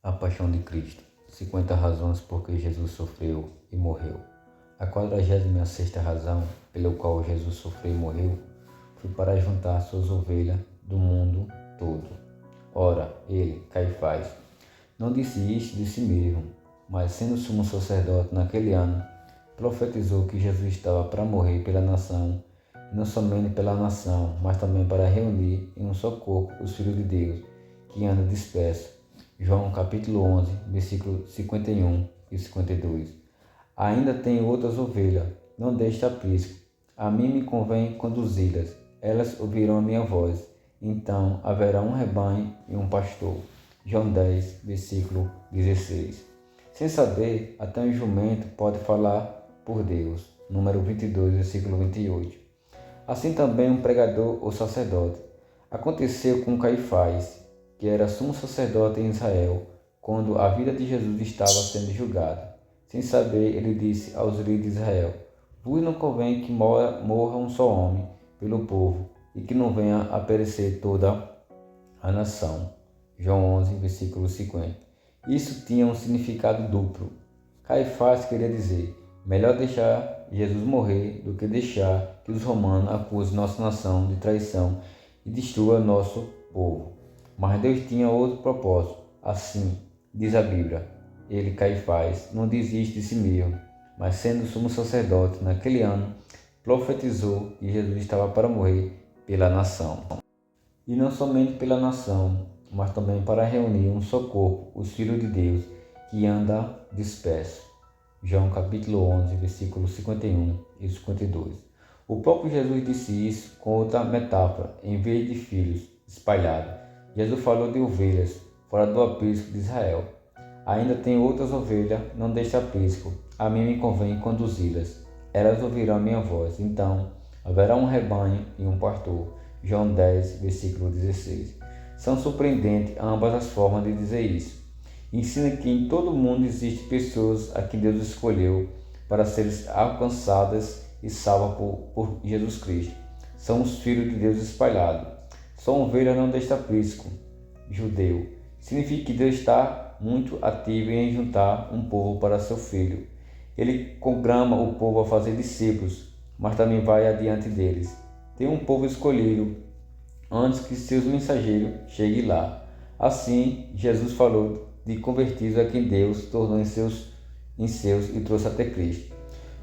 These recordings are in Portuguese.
A Paixão de Cristo. 50 razões por que Jesus sofreu e morreu. A 46ª razão pela qual Jesus sofreu e morreu foi para juntar suas ovelhas do mundo todo. Ora, ele, Caifás, não disse isto de si mesmo, mas sendo sumo sacerdote naquele ano, profetizou que Jesus estava para morrer pela nação, e não somente pela nação, mas também para reunir em um só corpo os filhos de Deus, que andam dispersos. João capítulo 11, versículos 51 e 52. Ainda tenho outras ovelhas, não deste aprisco. A mim me convém conduzi-las, elas ouvirão a minha voz. Então haverá um rebanho e um pastor. João 10, versículo 16. Sem saber, até um jumento pode falar por Deus. Número 22, versículo 28. Assim também um pregador ou sacerdote. Aconteceu com Caifás, que era sumo sacerdote em Israel, quando a vida de Jesus estava sendo julgada. Sem saber, ele disse aos líderes de Israel: vos não convém que morra um só homem pelo povo, e que não venha a perecer toda a nação. João 11, versículo 50. Isso tinha um significado duplo. Caifás queria dizer: melhor deixar Jesus morrer do que deixar que os romanos acusem nossa nação de traição e destrua nosso povo. Mas Deus tinha outro propósito. Assim, diz a Bíblia, ele, Caifás, não desiste de si mesmo, mas sendo sumo sacerdote naquele ano, profetizou que Jesus estava para morrer pela nação. E não somente pela nação, mas também para reunir um só corpo, os filhos de Deus, que anda disperso. João capítulo 11, versículos 51 e 52. O próprio Jesus disse isso com outra metáfora, em vez de filhos espalhados. Jesus falou de ovelhas, fora do aprisco de Israel. Ainda tem outras ovelhas, não deste aprisco. A mim me convém conduzi-las. Elas ouvirão a minha voz. Então haverá um rebanho e um pastor. João 10, versículo 16. São surpreendentes ambas as formas de dizer isso. Ensina que em todo o mundo existem pessoas a quem Deus escolheu para serem alcançadas e salvas por Jesus Cristo. São os filhos de Deus espalhados. São ovelhas não deste aprisco judeu. Significa que Deus está muito ativo em juntar um povo para seu filho. Ele programa o povo a fazer discípulos, mas também vai adiante deles. Tem um povo escolhido antes que seus mensageiros cheguem lá. Assim, Jesus falou de convertidos a quem Deus tornou em seus e trouxe até Cristo.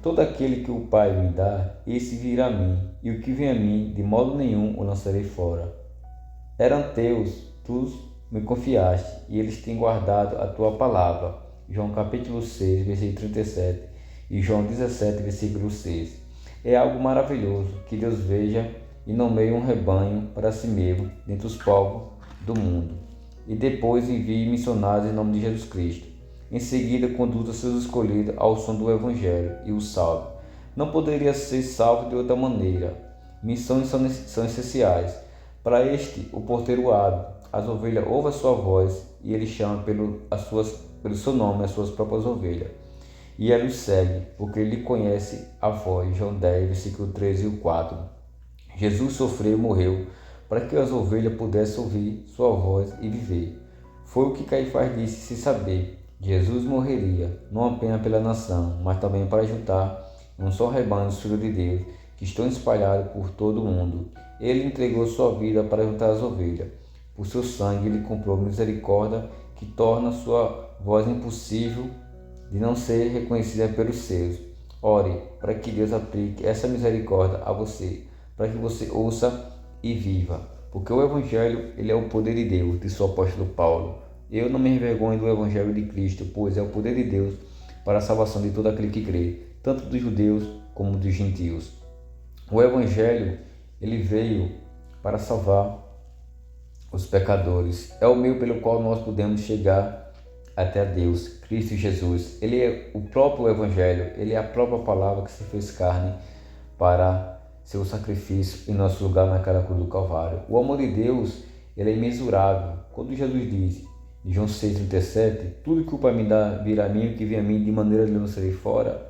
Todo aquele que o Pai me dá, esse virá a mim, e o que vem a mim, de modo nenhum o lançarei fora. Eram teus, tu me confiaste, e eles têm guardado a tua palavra. João capítulo 6, versículo 37 e João 17, versículo 6. É algo maravilhoso que Deus veja e nomeie um rebanho para si mesmo dentre os povos do mundo, e depois envie missionários em nome de Jesus Cristo. Em seguida, conduza seus escolhidos ao som do Evangelho e os salve. Não poderia ser salvo de outra maneira. Missões são essenciais. Para este, o porteiro abre, as ovelhas ouvem a sua voz e ele chama pelo seu nome as suas próprias ovelhas. E ele os segue, porque ele conhece a voz. João 10, versículo 13 e 4. Jesus sofreu e morreu para que as ovelhas pudessem ouvir sua voz e viver. Foi o que Caifás disse se saber. Jesus morreria, não apenas pela nação, mas também para juntar um só rebanho dos filhos de Deus, que estão espalhados por todo o mundo. Ele entregou sua vida para juntar as ovelhas. Por seu sangue ele comprou misericórdia que torna sua voz impossível de não ser reconhecida pelos seus. Ore para que Deus aplique essa misericórdia a você, para que você ouça e viva. Porque o Evangelho ele é o poder de Deus, disse o apóstolo Paulo. Eu não me envergonho do Evangelho de Cristo, pois é o poder de Deus para a salvação de todo aquele que crê, tanto dos judeus como dos gentios. O Evangelho ele veio para salvar os pecadores. É o meio pelo qual nós podemos chegar até a Deus, Cristo Jesus. Ele é o próprio Evangelho, ele é a própria palavra que se fez carne para seu sacrifício em nosso lugar naquela cruz do Calvário. O amor de Deus ele é imensurável. Quando Jesus diz, em João 6,37, tudo que o Pai me dá virá a mim, o que vem a mim, de maneira nenhuma serei fora.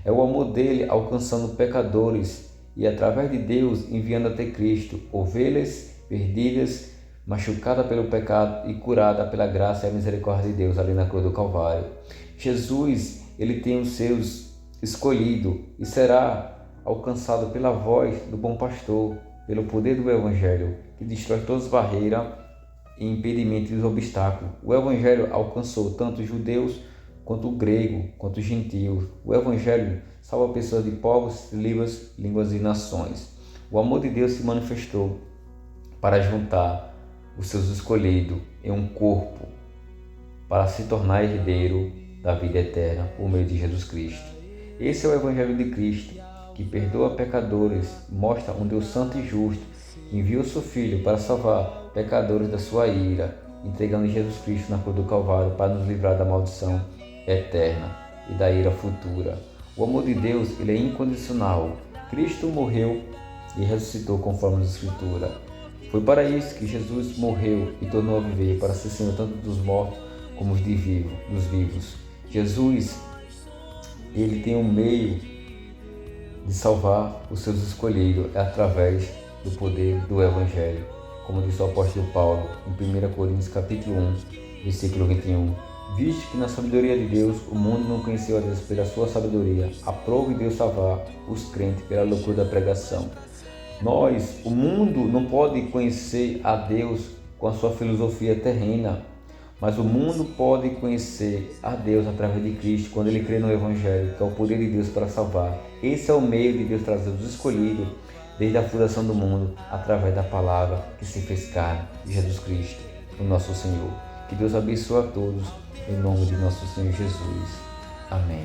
É o amor dele alcançando pecadores e através de Deus enviando até Cristo ovelhas perdidas, machucada pelo pecado e curada pela graça e a misericórdia de Deus ali na cruz do Calvário. Jesus, ele tem os seus escolhidos e será alcançado pela voz do bom pastor, pelo poder do Evangelho, que destrói todas as barreiras e impedimentos e os obstáculos. O Evangelho alcançou tanto os judeus, quanto o grego, quanto os gentios. O Evangelho salva pessoas de povos, línguas e nações. O amor de Deus se manifestou para juntar os seus escolhidos em um corpo, para se tornar herdeiro da vida eterna por meio de Jesus Cristo. Esse é o Evangelho de Cristo, que perdoa pecadores, mostra um Deus santo e justo, que enviou seu Filho para salvar pecadores da sua ira, entregando Jesus Cristo na cruz do Calvário para nos livrar da maldição eterna e da ira futura. O amor de Deus, ele é incondicional. Cristo morreu e ressuscitou conforme as Escrituras. Foi para isso que Jesus morreu e tornou a viver, para ser Senhor tanto dos mortos como dos vivos. Jesus, ele tem um meio de salvar os seus escolhidos, é através do poder do Evangelho, como diz o apóstolo Paulo em 1 Coríntios capítulo 1, versículo 21. Visto que na sabedoria de Deus o mundo não conheceu a Deus pela sua sabedoria, aprove Deus salvar os crentes pela loucura da pregação. O mundo não pode conhecer a Deus com a sua filosofia terrena, mas o mundo pode conhecer a Deus através de Cristo, quando ele crê no Evangelho, que é o poder de Deus para salvar. Esse é o meio de Deus trazer os escolhidos desde a fundação do mundo, através da palavra que se fez carne, Jesus Cristo, o nosso Senhor. Que Deus abençoe a todos, em nome de nosso Senhor Jesus. Amém.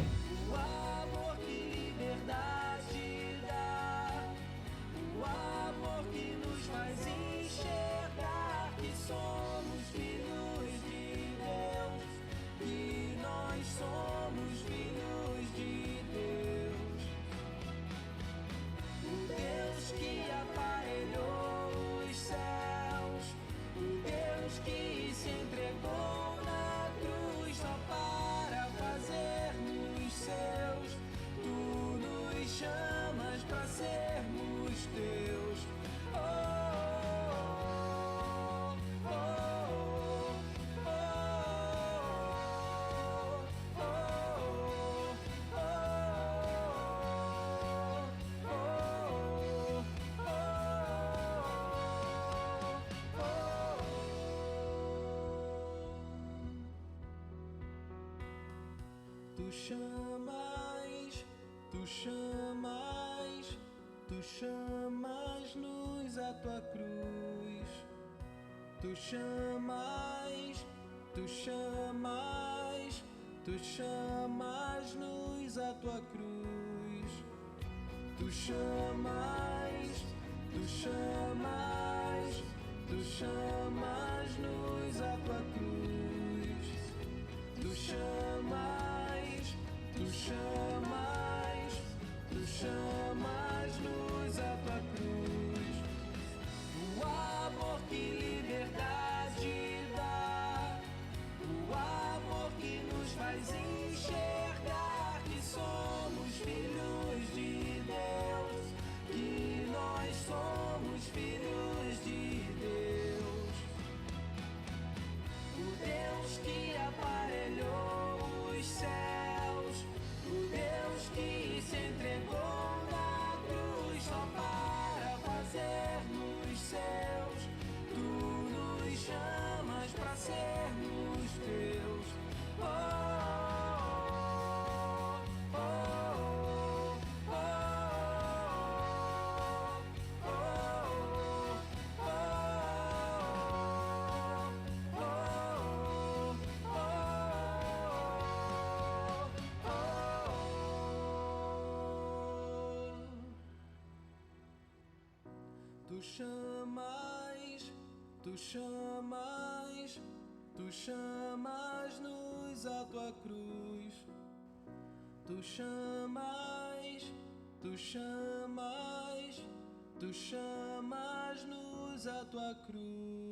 Tu chamas-nos à tua cruz. Tu chamas-nos à tua cruz. Tu chamas-nos à tua cruz. Tu chamas-nos à tua cruz. O amor que liberdade dá, o amor que nos faz enxergar que somos filhos de Deus, que nós somos filhos de Deus. O Deus que aparelhou os céus, o Deus que se entregou na cruz só para fazer-nos seus. Tu nos chamas para sermos teus. Oh, oh, oh, oh, oh, Tu chamas-nos à tua cruz. Tu chamas-nos à tua cruz.